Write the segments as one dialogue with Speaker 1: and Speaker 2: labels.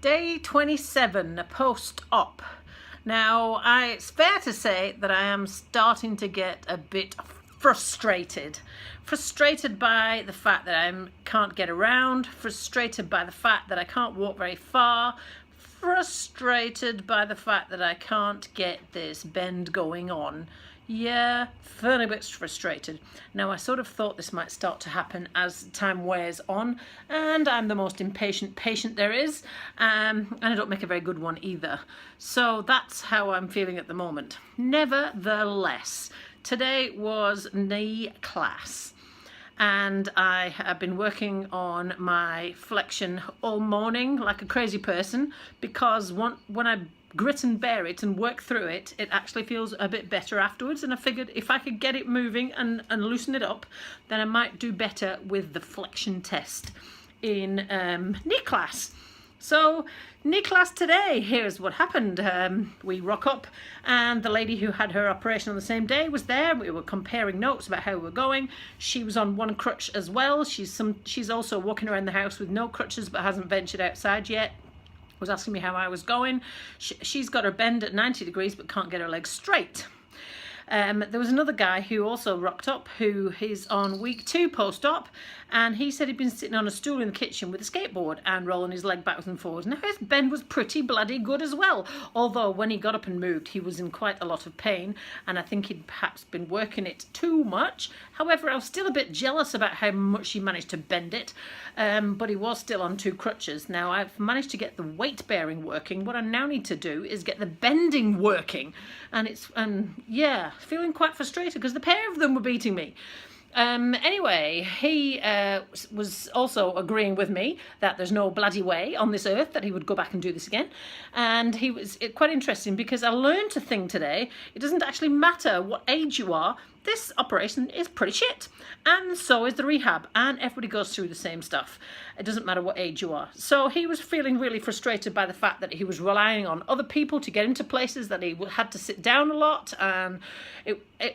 Speaker 1: Day 27, post-op. Now, it's fair to say that I am starting to get a bit frustrated. Frustrated by the fact that I can't get around, frustrated by the fact that I can't walk very far, frustrated by the fact that I can't get this bend going on. Yeah, fairly a bit frustrated. Now, I sort of thought this might start to happen as time wears on, and I'm the most impatient patient there is, and I don't make a very good one either. So that's how I'm feeling at the moment. Nevertheless, today was knee class, and I have been working on my flexion all morning like a crazy person, because when I grit and bear it and work through it, it actually feels a bit better afterwards. And I figured if I could get it moving and loosen it up, then I might do better with the flexion test in knee class. So knee class today, here's what happened. We rock up and the lady who had her operation on the same day was there. We were comparing notes about how we were going. She was on one crutch as well. She's also walking around the house with no crutches but hasn't ventured outside yet. Was asking me how I was going. She's got her bend at 90 degrees but can't get her legs straight. There was another guy who also rocked up, who is on week 2 post-op, and he said he'd been sitting on a stool in the kitchen with a skateboard and rolling his leg backwards and forwards. Now his bend was pretty bloody good as well, although when he got up and moved he was in quite a lot of pain, and I think he'd perhaps been working it too much. However, I was still a bit jealous about how much he managed to bend it, but he was still on 2 crutches. Now I've managed to get the weight bearing working. What I now need to do is get the bending working, and it's yeah, feeling quite frustrated because the pair of them were beating me. Anyway, he was also agreeing with me that there's no bloody way on this earth that he would go back and do this again. And he was quite interesting because I learned a thing today. It doesn't actually matter what age you are. This operation is pretty shit, and so is the rehab, and everybody goes through the same stuff. It doesn't matter what age you are. So he was feeling really frustrated by the fact that he was relying on other people to get into places, that he had to sit down a lot, and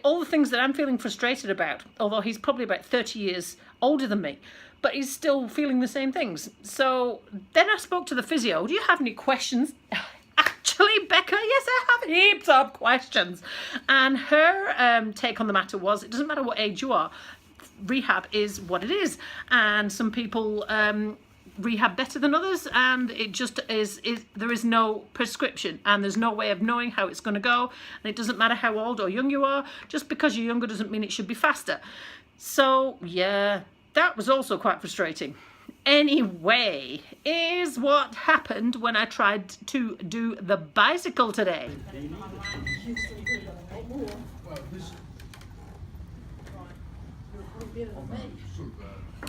Speaker 1: all the things that I'm feeling frustrated about, although he's probably about 30 years older than me, but he's still feeling the same things. So then I spoke to the physio. Do you have any questions? Actually, Becca, yes, I have heaps of questions. And her take on the matter was, it doesn't matter what age you are, rehab is what it is. And some people rehab better than others, and it just is there is no prescription, and there's no way of knowing how it's going to go. And it doesn't matter how old or young you are. Just because you're younger doesn't mean it should be faster. So, yeah, that was also quite frustrating. Anyway, is what happened when I tried to do the bicycle today.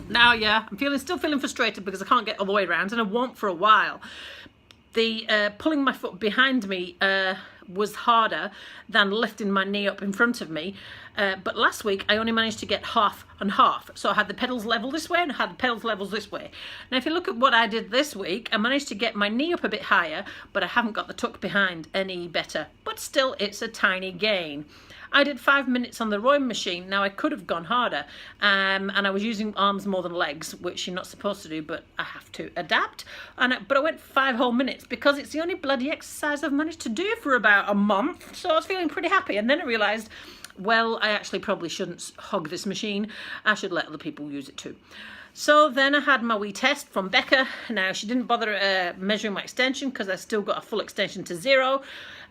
Speaker 1: Now, yeah, I'm still feeling frustrated because I can't get all the way around, and I won't for a while. The pulling my foot behind me was harder than lifting my knee up in front of me. But last week I only managed to get half and half. So I had the pedals level this way and I had the pedals levels this way. Now if you look at what I did this week, I managed to get my knee up a bit higher, but I haven't got the tuck behind any better. But still, it's a tiny gain. I did 5 minutes on the rowing machine. Now I could have gone harder, and I was using arms more than legs, which you're not supposed to do, but I have to adapt. But I went 5 whole minutes because it's the only bloody exercise I've managed to do for about a month. So I was feeling pretty happy, and then I realised, well, I actually probably shouldn't hog this machine. I should let other people use it too. So then I had my wee test from Becca. Now she didn't bother measuring my extension because I still got a full extension to 0.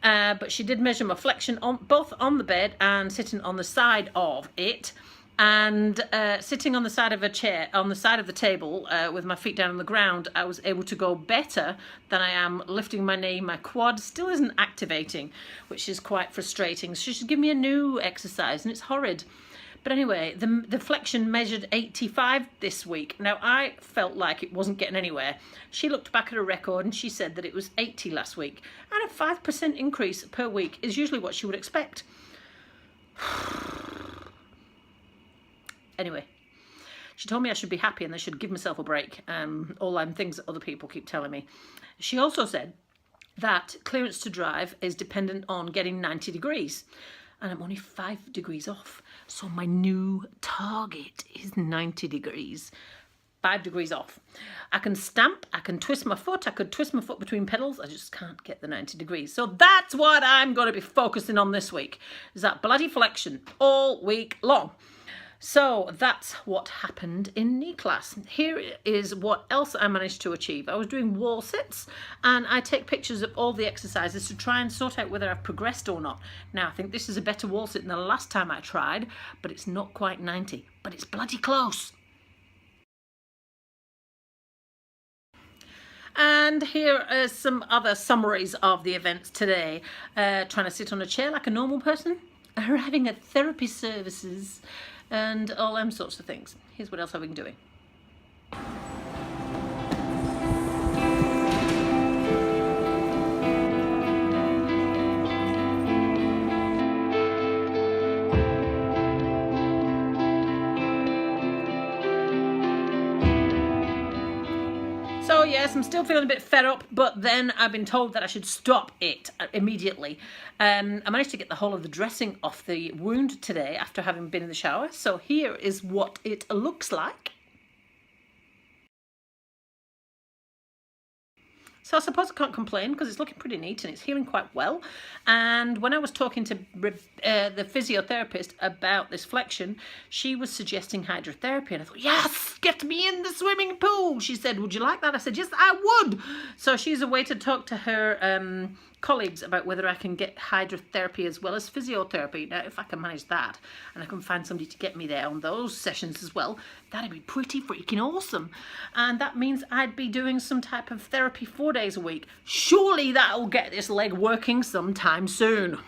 Speaker 1: But she did measure my flexion both on the bed and sitting on the side of it. And sitting on the side of a chair, on the side of the table, with my feet down on the ground, I was able to go better than I am lifting my knee. My quad still isn't activating, which is quite frustrating. So she should give me a new exercise, and it's horrid. But anyway, the flexion measured 85 this week. Now, I felt like it wasn't getting anywhere. She looked back at her record and she said that it was 80 last week. And a 5% increase per week is usually what she would expect. Anyway, she told me I should be happy and I should give myself a break. All them things that other people keep telling me. She also said that clearance to drive is dependent on getting 90 degrees. And I'm only 5 degrees off. So my new target is 90 degrees. 5 degrees off. I can stamp, I can twist my foot, I could twist my foot between pedals, I just can't get the 90 degrees. So that's what I'm going to be focusing on this week, is that bloody flexion all week long. So that's what happened in knee class. Here is what else I managed to achieve. I was doing wall sits, and I take pictures of all the exercises to try and sort out whether I've progressed or not. Now I think this is a better wall sit than the last time I tried, but it's not quite 90, but it's bloody close. And here are some other summaries of the events today. Trying to sit on a chair like a normal person, arriving at therapy services, and all them sorts of things. Here's what else I've been doing. So yes, I'm still feeling a bit fed up, but then I've been told that I should stop it immediately. I managed to get the whole of the dressing off the wound today after having been in the shower. So here is what it looks like. So I suppose I can't complain because it's looking pretty neat and it's healing quite well. And when I was talking to the physiotherapist about this flexion, she was suggesting hydrotherapy. And I thought, yes, get me in the swimming pool. She said, would you like that? I said, yes, I would. So she's away to talk to her colleagues about whether I can get hydrotherapy as well as physiotherapy. Now, if I can manage that and I can find somebody to get me there on those sessions as well, that'd be pretty freaking awesome. And that means I'd be doing some type of therapy 4 days a week. Surely that'll get this leg working sometime soon.